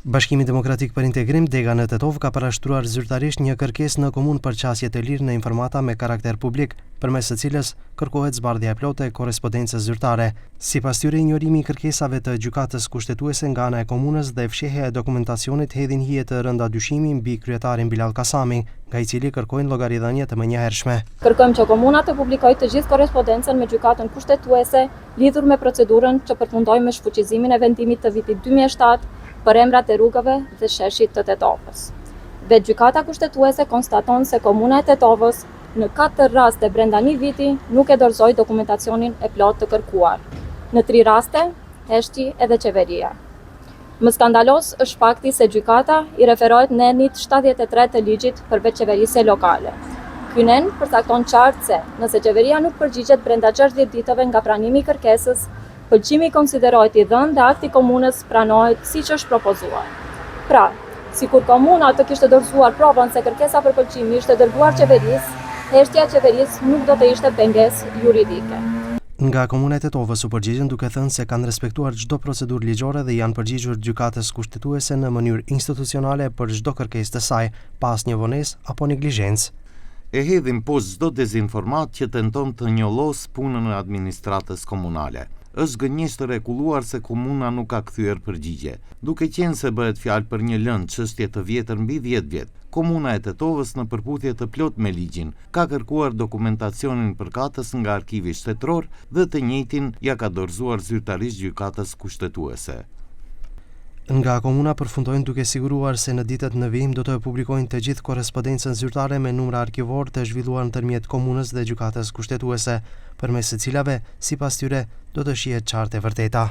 Bashkimi Demokratik për Integrim Dega në Tetov ka parashtruar zyrtarisht një kërkesë në komunë për qasje të lirë në informata me karakter publik, përmes së cilës kërkohet zbardhja e plotë e korrespondencës zyrtare. Sipas tyre, injorimi i kërkesave të gjykatës kushtetuese nga ana e komunës dhe fshehja e dokumentacionit hedhin hije të rënda dyshimi mbi kryetarin Bilal Kasami, nga i cili kërkojnë llogaridhënie të menjëhershme. Kërkojmë që komuna të publikojë të gjithë korrespondencën me gjykatën kushtetuese lidhur me procedurën që përfundoi me shfuqizimin e vendimit të vitit 2007 për emrat e rrugëve dhe sheshit të Tetovës. Vetë gjykata kushtetuese konstaton se komuna e Tetovës në 4 raste brenda një viti nuk e dorëzoi dokumentacionin e plotë të kërkuar. Në 3 raste heshti edhe qeveria. Më skandalos është fakti se gjykata i referohet nenit 73 të ligjit për veçqeverisje lokale. Ky nen përcakton qartë se nëse qeveria nuk përgjigjet brenda 60 ditëve nga pranimi i kërkesës, pëlqimi konsiderohet i dhënë dhe akti komunës pranohet siç është propozuar. Pra, sikur komuna të kishte dorëzuar provën se kërkesa për pëlqim ishte dërguar qeverisë, heshtja e qeverisë nuk do të ishte pengesë juridike. Nga komuna e Tetovës u përgjigjen duke thënë se kanë respektuar çdo procedurë ligjore dhe janë përgjigjur gjykatës kushtetuese në mënyrë institucionale për çdo kërkesë të saj, pas një vonesë apo neglizhencë. E hedhim poshtë çdo dezinformat që tenton të njollos punën e administratës komunale. Është gënjeshtër të rregulluar se komuna nuk ka kthyer përgjigje, duke qenë se bëhet fjalë për një lëndë çështje të vjetër mbi 10 vjet. Komuna e Tetovës, në përputhje të plotë me ligjin, ka kërkuar dokumentacionin përkatës nga arkivi shtetëror dhe të njëjtin ja ka dorëzuar zyrtarisht gjykatës kushtetuese. Nga komuna përfundojnë duke siguruar se në ditët në vijim do të publikojnë të gjithë korrespondencën zyrtare me numra arkivor të zhvilluar ndërmjet komunës dhe gjykatës kushtetuese, përmes së cilave, sipas tyre, do të shihet qartë e vërteta.